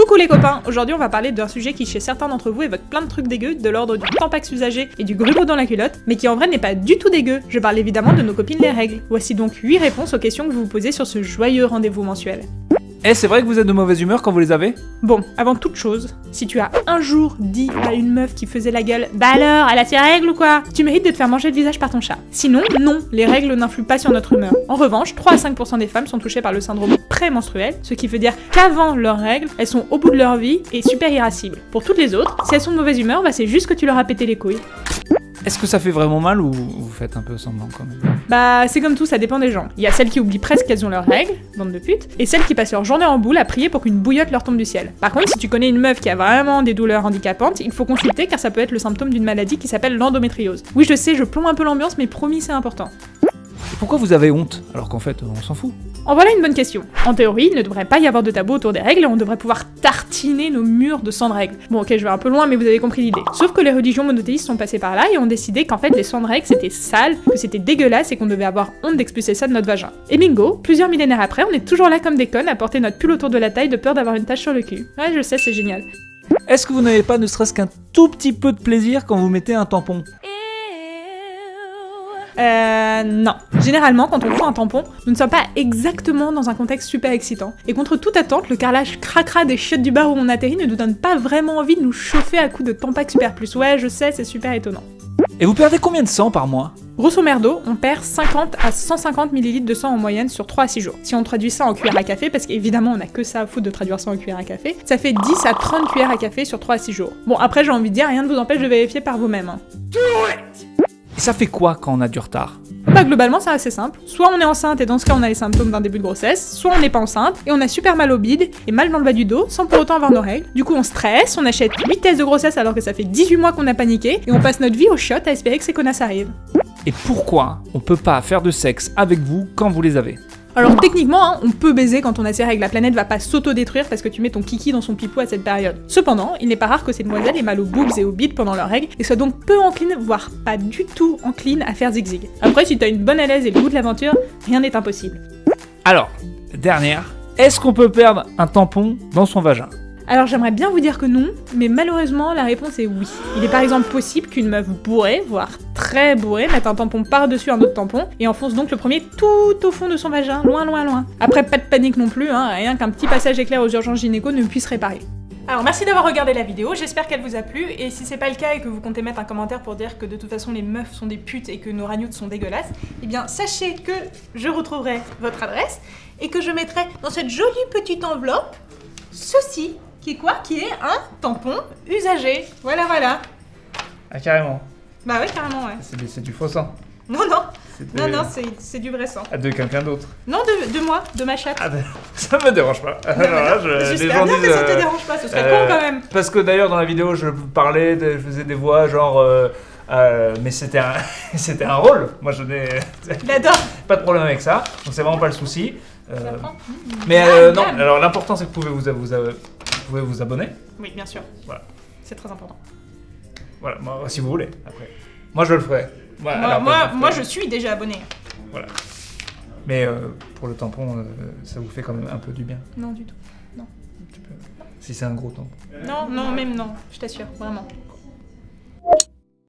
Coucou les copains, aujourd'hui on va parler d'un sujet qui chez certains d'entre vous évoque plein de trucs dégueux, de l'ordre du tampax usagé et du grumeau dans la culotte, mais qui en vrai n'est pas du tout dégueu. Je parle évidemment de nos copines les règles. Voici donc 8 réponses aux questions que vous vous posez sur ce joyeux rendez-vous mensuel. Eh, c'est vrai que vous êtes de mauvaise humeur quand vous les avez? Bon, avant toute chose, si tu as un jour dit à une meuf qui faisait la gueule « Bah alors, elle a ses règles ou quoi ?» Tu mérites de te faire manger le visage par ton chat. Sinon, non, les règles n'influent pas sur notre humeur. En revanche, 3 à 5% des femmes sont touchées par le syndrome prémenstruel, ce qui veut dire qu'avant leurs règles, elles sont au bout de leur vie et super irascibles. Pour toutes les autres, si elles sont de mauvaise humeur, bah c'est juste que tu leur as pété les couilles. Est-ce que ça fait vraiment mal ou vous faites un peu semblant quand même? Bah c'est comme tout, ça dépend des gens. Il y a celles qui oublient presque qu'elles ont leurs règles, bande de putes, et celles qui passent leur journée en boule à prier pour qu'une bouillotte leur tombe du ciel. Par contre, si tu connais une meuf qui a vraiment des douleurs handicapantes, il faut consulter car ça peut être le symptôme d'une maladie qui s'appelle l'endométriose. Oui je sais, je plombe un peu l'ambiance, mais promis c'est important. Et pourquoi vous avez honte alors qu'en fait on s'en fout? En voilà une bonne question. En théorie, il ne devrait pas y avoir de tabou autour des règles et on devrait pouvoir tartiner nos murs de sang de règles. Bon ok, je vais un peu loin mais vous avez compris l'idée. Sauf que les religions monothéistes sont passées par là et ont décidé qu'en fait les sangs de règles c'était sale, que c'était dégueulasse et qu'on devait avoir honte d'expulser ça de notre vagin. Et bingo, plusieurs millénaires après, on est toujours là comme des connes à porter notre pull autour de la taille de peur d'avoir une tache sur le cul. Ouais je sais, c'est génial. Est-ce que vous n'avez pas ne serait-ce qu'un tout petit peu de plaisir quand vous mettez un tampon? Non. Généralement, quand on prend un tampon, nous ne sommes pas exactement dans un contexte super excitant. Et contre toute attente, le carrelage cracra des chiottes du bar où on atterrit ne nous donne pas vraiment envie de nous chauffer à coups de tampax super plus. Ouais, je sais, c'est super étonnant. Et vous perdez combien de sang par mois? Grosso merdo, on perd 50 à 150 ml de sang en moyenne sur 3 à 6 jours. Si on traduit ça en cuillère à café, parce qu'évidemment on a que ça à foutre de traduire ça en cuillère à café, ça fait 10 à 30 cuillères à café sur 3 à 6 jours. Bon, après j'ai envie de dire, rien ne vous empêche de vérifier par vous-même. Hein. Et ça fait quoi quand on a du retard? Bah globalement c'est assez simple, soit on est enceinte et dans ce cas on a les symptômes d'un début de grossesse, soit on n'est pas enceinte et on a super mal au bide et mal dans le bas du dos sans pour autant avoir nos règles. Du coup on stresse, on achète 8 tests de grossesse alors que ça fait 18 mois qu'on a paniqué et on passe notre vie au shot à espérer que ces connasses arrivent. Et pourquoi on peut pas faire de sexe avec vous quand vous les avez? Alors techniquement, hein, on peut baiser quand on a ses règles, la planète va pas s'auto-détruire parce que tu mets ton kiki dans son pipou à cette période. Cependant, il n'est pas rare que ces demoiselles aient mal aux boobs et aux bites pendant leurs règles et soient donc peu enclines, voire pas du tout enclines à faire zigzag. Après, si t'as une bonne à l'aise et le goût de l'aventure, rien n'est impossible. Alors, dernière, est-ce qu'on peut perdre un tampon dans son vagin? Alors j'aimerais bien vous dire que non, mais malheureusement la réponse est oui. Il est par exemple possible qu'une meuf bourrée, voire très bourrée, mette un tampon par-dessus un autre tampon et enfonce donc le premier tout au fond de son vagin, loin loin loin. Après pas de panique non plus, hein, rien qu'un petit passage éclair aux urgences gynéco ne puisse réparer. Alors merci d'avoir regardé la vidéo, j'espère qu'elle vous a plu, et si c'est pas le cas et que vous comptez mettre un commentaire pour dire que de toute façon les meufs sont des putes et que nos ragnouts sont dégueulasses, eh bien sachez que je retrouverai votre adresse et que je mettrai dans cette jolie petite enveloppe ceci. Qui est quoi? Qui est un tampon usagé. Voilà, voilà. Ah carrément. Bah ouais, carrément, ouais. C'est du faux sang. Non, non. Non, c'est du vrai sang. Ah, de quelqu'un d'autre. Non, de moi, de ma chatte. Ah, ça me dérange pas. J'espère bien que ça te dérange pas, ce serait con quand même. Parce que d'ailleurs dans la vidéo je parlais, je faisais des voix genre... mais c'était un rôle. Moi je n'ai pas de problème avec ça, donc c'est vraiment pas le souci. Mais non, alors l'important c'est que vous pouvez vous abonner. Oui, bien sûr. Voilà. C'est très important. Voilà, moi, si vous voulez, après. Moi je le ferai. Voilà, moi je suis déjà abonné. Voilà. Mais pour le tampon, ça vous fait quand même un peu du bien. Non, du tout. Non. Si c'est un gros tampon. Non, même non, je t'assure, vraiment.